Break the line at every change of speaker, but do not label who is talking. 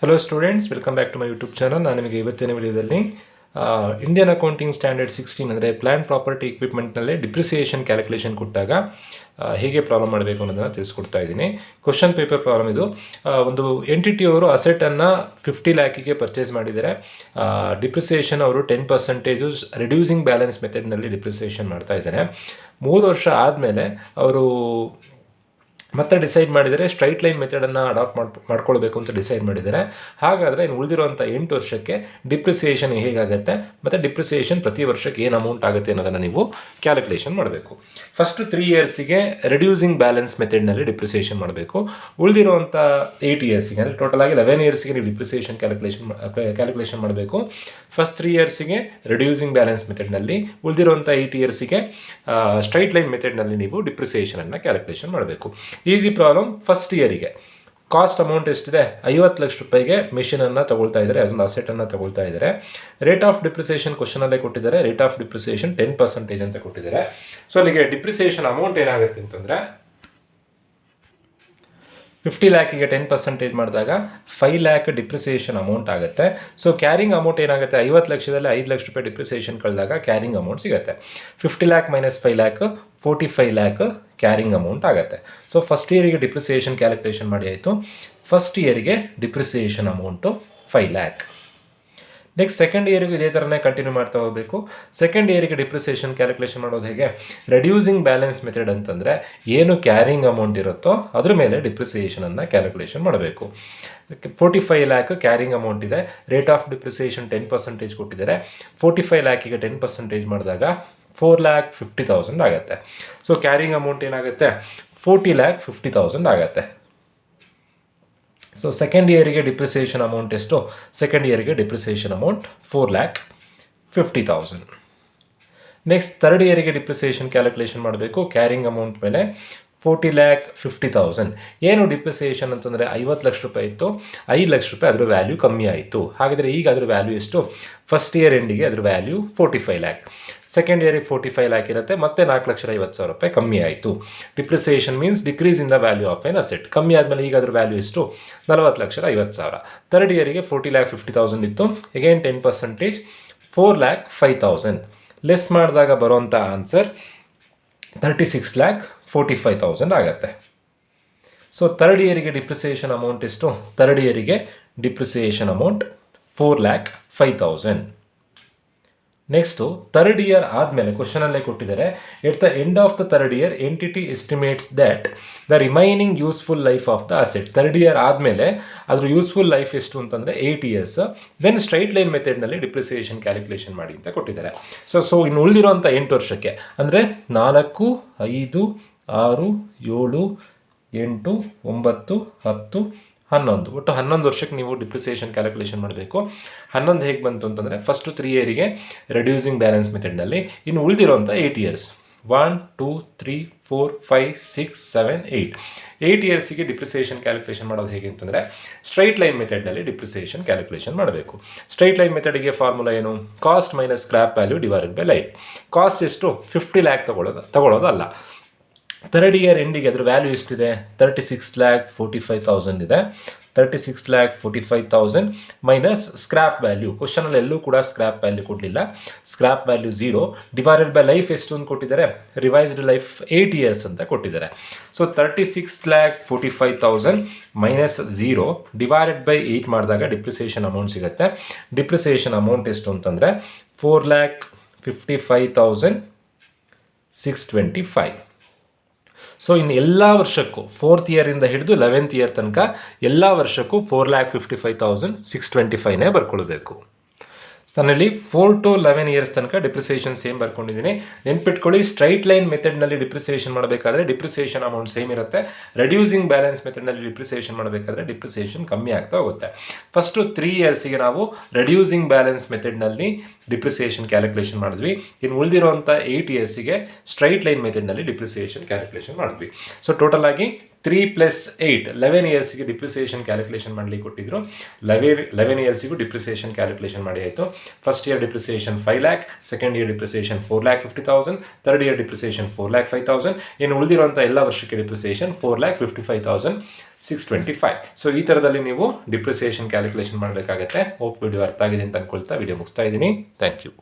Hello students, welcome back to my YouTube channel. ನಾನು ನಿಮಗೆ ಇವತ್ತಿನ ವಿಡಿಯೋದಲ್ಲಿ ಇಂಡಿಯನ್ ಅಕೌಂಟಿಂಗ್ ಸ್ಟ್ಯಾಂಡರ್ಡ್ 16 ಅಂದರೆ ಪ್ಲ್ಯಾಂಟ್ ಪ್ರಾಪರ್ಟಿ ಇಕ್ವಿಪ್ಮೆಂಟ್ನಲ್ಲಿ ಡಿಪ್ರಿಸಿಯೇಷನ್ ಕ್ಯಾಲ್ಕುಲೇಷನ್ ಕೊಟ್ಟಾಗ ಹೇಗೆ ಪ್ರಾಬ್ಲಮ್ ಮಾಡಬೇಕು ಅನ್ನೋದನ್ನು ತಿಳಿಸ್ಕೊಡ್ತಾ ಇದ್ದೀನಿ. ಕ್ವಶನ್ ಪೇಪರ್ ಪ್ರಾಬ್ಲಮ್ ಇದು. ಒಂದು ಎಂಟಿಟಿಯವರು ಅಸೆಟನ್ನು 50 ಲ್ಯಾಕಿಗೆ ಪರ್ಚೇಸ್ ಮಾಡಿದರೆ, ಡಿಪ್ರಿಸಿಯೇಷನ್ ಅವರು 10% ರಿಡ್ಯೂಸಿಂಗ್ ಬ್ಯಾಲೆನ್ಸ್ ಮೆಥಡ್ನಲ್ಲಿ ಡಿಪ್ರಿಸಿಯೇಷನ್ ಮಾಡ್ತಾ ಇದ್ದಾರೆ. 3 ವರ್ಷ ಆದಮೇಲೆ ಅವರು ಮತ್ತೆ ಡಿಸೈಡ್ ಮಾಡಿದರೆ ಸ್ಟ್ರೈಟ್ ಲೈನ್ ಮೆಥಡನ್ನು ಅಡಾಪ್ಟ್ ಮಾಡ್ಕೊಳ್ಬೇಕು ಅಂತ ಡಿಸೈಡ್ ಮಾಡಿದ್ದಾರೆ. ಹಾಗಾದರೆ ಇನ್ನು ಉಳಿದಿರುವಂಥ 8 ವರ್ಷಕ್ಕೆ ಡಿಪ್ರಿಸಿಯೇಷನ್ ಹೇಗಾಗುತ್ತೆ ಮತ್ತು ಡಿಪ್ರಿಸಿಯೇಷನ್ ಪ್ರತಿ ವರ್ಷಕ್ಕೆ ಏನು ಅಮೌಂಟ್ ಆಗುತ್ತೆ ಅನ್ನೋದನ್ನು ನೀವು ಕ್ಯಾಲ್ಕುಲೇಷನ್ ಮಾಡಬೇಕು. ಫಸ್ಟ್ 3 ಇಯರ್ಸಿಗೆ ರಿಡ್ಯೂಸಿಂಗ್ ಬ್ಯಾಲೆನ್ಸ್ ಮೆಥಡ್ನಲ್ಲಿ ಡಿಪ್ರಿಸಿಯೇಷನ್ ಮಾಡಬೇಕು. ಉಳಿದಿರುವಂಥ 8 ಇಯರ್ಸಿಗೆ ಅಂದರೆ ಟೋಟಲ್ ಆಗಿ 11 ಇಯರ್ಸಿಗೆ ನೀವು ಡಿಪ್ರಿಸಿಯೇಷನ್ ಕ್ಯಾಲ್ಕುಲೇಷನ್ ಮಾಡಬೇಕು. ಫಸ್ಟ್ 3 ಇಯರ್ಸಿಗೆ ರಿಡ್ಯೂಸಿಂಗ್ ಬ್ಯಾಲೆನ್ಸ್ ಮೆಥಡ್ನಲ್ಲಿ, ಉಳಿದಿರುವಂಥ 8 ಇಯರ್ಸಿಗೆ ಸ್ಟ್ರೈಟ್ ಲೈನ್ ಮೆಥಡ್ನಲ್ಲಿ ನೀವು ಡಿಪ್ರಿಸಿಯೇಷನನ್ನು ಕ್ಯಾಲ್ಕುಲೇಷನ್ ಮಾಡಬೇಕು. Easy problem. ಫಸ್ಟ್ ಇಯರಿಗೆ ಕಾಸ್ಟ್ ಅಮೌಂಟ್ ಎಷ್ಟಿದೆ? 50 ಲಕ್ಷ ರೂಪಾಯಿಗೆ ಮೆಷಿನನ್ನು ತಗೊಳ್ತಾ ಇದ್ದಾರೆ, ಅದೊಂದು ಅಸೆಟನ್ನು ತಗೊಳ್ತಾ ಇದ್ದಾರೆ. ರೇಟ್ ಆಫ್ ಡಿಪ್ರಿಸಿಯೇಷನ್ ಕ್ವಶನಲ್ಲೇ ಕೊಟ್ಟಿದ್ದಾರೆ. ರೇಟ್ ಆಫ್ ಡಿಪ್ರಿಸಿಯೇಷನ್ 10% ಅಂತ ಕೊಟ್ಟಿದ್ದಾರೆ. ಸೊ ಅಲ್ಲಿಗೆ ಡಿಪ್ರಿಸಿಯೇಷನ್ ಅಮೌಂಟ್ ಏನಾಗುತ್ತೆ ಅಂತಂದರೆ 50 ಲ್ಯಾಕಿಗೆ 10% ಮಾಡಿದಾಗ 5 ಲ್ಯಾಕ್ ಡಿಪ್ರಿಸಿಯೇಷನ್ ಅಮೌಂಟ್ ಆಗುತ್ತೆ. ಸೊ ಕ್ಯಾರಿಂಗ್ ಅಮೌಂಟ್ ಏನಾಗುತ್ತೆ? 50 ಲಕ್ಷದಲ್ಲಿ 5 ಲಕ್ಷ ರೂಪಾಯಿ ಡಿಪ್ರಿಸಿಯೇಷನ್ ಕಳೆದಾಗ ಕ್ಯಾರಿಂಗ್ ಅಮೌಂಟ್ ಸಿಗುತ್ತೆ. 50 lakh minus 5 lakh 45 lakh carrying amount ಆಗುತ್ತೆ. ಸೊ ಫಸ್ಟ್ ಇಯರಿಗೆ ಡಿಪ್ರಿಸಿಯೇಷನ್ ಕ್ಯಾಲ್ಕುಲೇಷನ್ ಮಾಡಿ ಆಯಿತು. ಫಸ್ಟ್ ಇಯರಿಗೆ depreciation amount 5 lakh. Next second ಇಯರಿಗೂ ಇದೇ ಥರನೇ ಕಂಟಿನ್ಯೂ ಮಾಡ್ತಾ ಹೋಗಬೇಕು. ಸೆಕೆಂಡ್ ಇಯರಿಗೆ ಡಿಪ್ರಿಸಿಯೇಷನ್ ಕ್ಯಾಲ್ಕುಲೇಷನ್ ಮಾಡೋದು ಹೇಗೆ? ರೆಡ್ಯೂಸಿಂಗ್ ಬ್ಯಾಲೆನ್ಸ್ ಮೆಥಡ್ ಅಂತಂದರೆ ಏನು ಕ್ಯಾರಿಂಗ್ ಅಮೌಂಟ್ ಇರುತ್ತೋ ಅದ್ರ ಮೇಲೆ ಡಿಪ್ರಿಸಿಯೇಷನನ್ನು ಕ್ಯಾಲ್ಕುಲೇಷನ್ ಮಾಡಬೇಕು. 45 ಲ್ಯಾಕ್ ಕ್ಯಾರಿಂಗ್ ಅಮೌಂಟ್ ಇದೆ. ರೇಟ್ ಆಫ್ ಡಿಪ್ರಿಸಿಯೇಷನ್ 10% ಕೊಟ್ಟಿದ್ದಾರೆ. 45 ಲ್ಯಾಕಿಗೆ 10% ಮಾಡಿದಾಗ 4,50,000 ಆಗುತ್ತೆ. ಸೊ ಕ್ಯಾರಿಂಗ್ ಅಮೌಂಟ್ ಏನಾಗುತ್ತೆ? 40,50,000 ಆಗುತ್ತೆ. ಸೊ ಸೆಕೆಂಡ್ ಇಯರಿಗೆ ಡಿಪ್ರಿಸಿಯೇಷನ್ ಅಮೌಂಟ್ ಎಷ್ಟು? ಸೆಕೆಂಡ್ ಇಯರಿಗೆ ಡಿಪ್ರಿಸಿಯೇಷನ್ ಅಮೌಂಟ್ 4,50,000. ನೆಕ್ಸ್ಟ್ ಥರ್ಡ್ ಇಯರಿಗೆ ಡಿಪ್ರಿಸಿಯೇಷನ್ ಕ್ಯಾಲ್ಕುಲೇಷನ್ ಮಾಡಬೇಕು. ಕ್ಯಾರಿಂಗ್ ಅಮೌಂಟ್ ಮೇಲೆ 40,50,000. ಏನು ಡಿಪ್ರಿಸಿಯೇಷನ್ ಅಂತಂದರೆ 50 ಲಕ್ಷ ರೂಪಾಯಿ ಇತ್ತು, 5 ಲಕ್ಷ ರೂಪಾಯಿ ಅದರ ವ್ಯಾಲ್ಯೂ ಕಮ್ಮಿ ಆಯಿತು. ಹಾಗಾದರೆ ಈಗ ಅದರ ವ್ಯಾಲ್ಯೂ ಎಷ್ಟು? ಫಸ್ಟ್ ಇಯರ್ ಎಂಡಿಗೆ ಅದರ ವ್ಯಾಲ್ಯೂ 45 ಲ್ಯಾಕ್. ಸೆಕೆಂಡ್ ಇಯರಿಗೆ 45 ಲ್ಯಾಕ್ ಇರುತ್ತೆ, ಮತ್ತೆ 4,50,000 ರೂಪಾಯಿ ಕಮ್ಮಿ ಆಯಿತು. Depreciation means decrease in the value of N asset. ಕಮ್ಮಿ ಆದಮೇಲೆ ಈಗ ಅದರ ವ್ಯಾಲ್ಯೂ ಎಷ್ಟು? 40,50,000. ಥರ್ಡ್ ಇಯರಿಗೆ 40,50,000 ಇತ್ತು, ಅಗೇನ್ 10% 4,05,000. ಲೆಸ್ ಮಾಡಿದಾಗ ಬರೋಂಥ ಆನ್ಸರ್ 36,45,000 ಆಗುತ್ತೆ. ಸೊ ಥರ್ಡ್ ಇಯರಿಗೆ ಡಿಪ್ರಿಸಿಯೇಷನ್ ಅಮೌಂಟ್ ಎಷ್ಟು? ಥರ್ಡ್ ಇಯರಿಗೆ depreciation amount 4,05,000. Next third year ಆದಮೇಲೆ ಕ್ವಶನಲ್ಲೇ ಕೊಟ್ಟಿದ್ದಾರೆ, at the end of the third year entity estimates that the remaining useful life of the asset. Third year ಆದಮೇಲೆ ಅದ್ರ ಯೂಸ್ಫುಲ್ ಲೈಫ್ ಎಷ್ಟು ಅಂತಂದರೆ 8 ಇಯರ್ಸ್. ದೆನ್ ಸ್ಟ್ರೈಟ್ ಲೈನ್ ಮೆಥಡ್ನಲ್ಲಿ depreciation calculation ಮಾಡಿ ಅಂತ ಕೊಟ್ಟಿದ್ದಾರೆ. ಸೊ ಇನ್ನು ಉಳಿದಿರೋಂಥ 8 ವರ್ಷಕ್ಕೆ ಅಂದರೆ 4, 5, 6, 7, 8, 9, 10, 11 ಒಟ್ಟು 11 ವರ್ಷಕ್ಕೆ ನೀವು ಡಿಪ್ರಿಸಿಯೇಷನ್ ಕ್ಯಾಲ್ಕುಲೇಷನ್ ಮಾಡಬೇಕು. 11 ಹೇಗೆ ಬಂತು ಅಂತಂದರೆ ಫಸ್ಟು 3 ಇಯರಿಗೆ ರೆಡ್ಯೂಸಿಂಗ್ ಬ್ಯಾಲೆನ್ಸ್ ಮೆಥಡ್ನಲ್ಲಿ, ಇನ್ನು ಉಳಿದಿರೋಂಥ 8 ಇಯರ್ಸ್ 1, 2, 3, 4, 5, 6, 7, 8 ಇಯರ್ಸಿಗೆ ಡಿಪ್ರಿಸಿಯೇಷನ್ ಕ್ಯಾಲ್ಕುಲೇಷನ್ ಮಾಡೋದು ಹೇಗೆ ಅಂತಂದರೆ ಸ್ಟ್ರೈಟ್ ಲೈನ್ ಮೆಥಡ್ನಲ್ಲಿ ಡಿಪ್ರಿಸಿಯೇಷನ್ ಕ್ಯಾಲ್ಕುಲೇಷನ್ ಮಾಡಬೇಕು. ಸ್ಟ್ರೈಟ್ ಲೈನ್ ಮೆಥಡಿಗೆ ಫಾರ್ಮುಲಾ ಏನು? Cost minus scrap value divided by life. Cost ಎಷ್ಟು? 50 ಲ್ಯಾಕ್ ತಗೊಳ್ಳೋದಲ್ಲ. ಥರ್ಡ್ ಇಯರ್ ಎಂಡಿಗೆ ಅದರ ವ್ಯಾಲ್ಯೂ ಎಷ್ಟಿದೆ? 36,45,000 ಇದೆ. 36,45,000 ಮೈನಸ್ ಸ್ಕ್ರ್ಯಾಪ್ ವ್ಯಾಲ್ಯೂ. ಕ್ವಶನಲ್ಲಿ ಎಲ್ಲೂ ಕೂಡ ಸ್ಕ್ರ್ಯಾಪ್ ವ್ಯಾಲ್ಯೂ ಕೊಡಲಿಲ್ಲ. Scrap value 0 divided by life ಎಷ್ಟು ಅಂತ ಕೊಟ್ಟಿದ್ದಾರೆ? ರಿವೈಸ್ಡ್ ಲೈಫ್ 8 ಇಯರ್ಸ್ ಅಂತ ಕೊಟ್ಟಿದ್ದಾರೆ. ಸೊ 36,45,000 ಮೈನಸ್ 0 ಡಿವೈಡೆಡ್ ಬೈ 8 ಮಾಡಿದಾಗ ಡಿಪ್ರಿಸಿಯೇಷನ್ ಅಮೌಂಟ್ ಸಿಗುತ್ತೆ. ಡಿಪ್ರಿಸಿಯೇಷನ್ ಅಮೌಂಟ್ ಎಷ್ಟು ಅಂತಂದರೆ 4,55,625. ಸೊ ಇನ್ನು ಎಲ್ಲ ವರ್ಷಕ್ಕೂ 4th ಇಯರಿಂದ ಹಿಡಿದು 11th ಇಯರ್ ತನಕ ಎಲ್ಲ ವರ್ಷಕ್ಕೂ 4,55,625 ಬರ್ಕೊಳ್ಬೇಕು. ನನ್ನಲ್ಲಿ 4 to 11 ಇಯರ್ಸ್ ತನಕ ಡಿಪ್ರಿಸಿಯೇಷನ್ ಸೇಮ್ ಬರ್ಕೊಂಡಿದ್ದೀನಿ. ನೆನ್ಪಿಟ್ಕೊಳ್ಳಿ, ಸ್ಟ್ರೈಟ್ ಲೈನ್ ಮೆಥಡ್ನಲ್ಲಿ ಡಿಪ್ರಿಸಿಯೇಷನ್ ಮಾಡಬೇಕಾದ್ರೆ ಡಿಪ್ರಿಸಿಯೇಷನ್ ಅಮೌಂಟ್ ಸೇಮ್ ಇರುತ್ತೆ. ರೆಡ್ಯೂಸಿಂಗ್ ಬ್ಯಾಲೆನ್ಸ್ ಮೆಥಡ್ನಲ್ಲಿ ಡಿಪ್ರಿಸಿಯೇಷನ್ ಮಾಡಬೇಕಾದ್ರೆ ಡಿಪ್ರಿಸಿಯೇಷನ್ ಕಮ್ಮಿ ಆಗ್ತಾ ಹೋಗುತ್ತೆ. ಫಸ್ಟು 3 ಇಯರ್ಸಿಗೆ ನಾವು ರೆಡ್ಯೂಸಿಂಗ್ ಬ್ಯಾಲೆನ್ಸ್ ಮೆಥಡ್ನಲ್ಲಿ ಡಿಪ್ರಿಸಿಯೇಷನ್ ಕ್ಯಾಲ್ಕುಲೇಷನ್ ಮಾಡಿದ್ವಿ. ಇನ್ನು ಉಳಿದಿರುವಂಥ 8 ಇಯರ್ಸಿಗೆ ಸ್ಟ್ರೈಟ್ ಲೈನ್ ಮೆಥಡ್ನಲ್ಲಿ ಡಿಪ್ರಿಸಿಯೇಷನ್ ಕ್ಯಾಲ್ಕುಲೇಷನ್ ಮಾಡಿದ್ವಿ. ಸೊ ಟೋಟಲ್ ಆಗಿ 3 + 8 11 ಇಯರ್ಸಿಗೆ ಡಿಪ್ರಿಸಿಯೇಷನ್ ಕ್ಯಾಲ್ಕುಲೇಷನ್ ಮಾಡಲಿಕ್ಕೆ ಕೊಟ್ಟಿದ್ರು. 11 ಇಯರ್ಸಿಗೂ ಡಿಪ್ರಿಸಿಯೇಷನ್ ಕ್ಯಾಲ್ಕುಲೇಷನ್ ಮಾಡಿ ಆಯಿತು. First year depreciation 5 lakh, second year depreciation 4,50,000, third year depreciation 4,05,000, ಇನ್ನು ಉಳಿದಿರುವಂಥ ಎಲ್ಲ ವರ್ಷಕ್ಕೆ ಡಿಪ್ರಿಸಿಯೇಷನ್ 4,55,625. ಸೊ ಈ ಥರದಲ್ಲಿ ನೀವು ಡಿಪ್ರಿಸಿಯೇಷನ್ ಕ್ಯಾಲ್ಕುಲೇಷನ್ ಮಾಡಬೇಕಾಗತ್ತೆ. ಹೋಪ್ ವಿಡಿಯೋ ಅರ್ಥ ಆಗಿದೆ ಅಂತ ಅನ್ಕೊಳ್ತಾ ವಿಡಿಯೋ ಮುಗಿಸ್ತಾ ಇದ್ದೀನಿ. Thank you.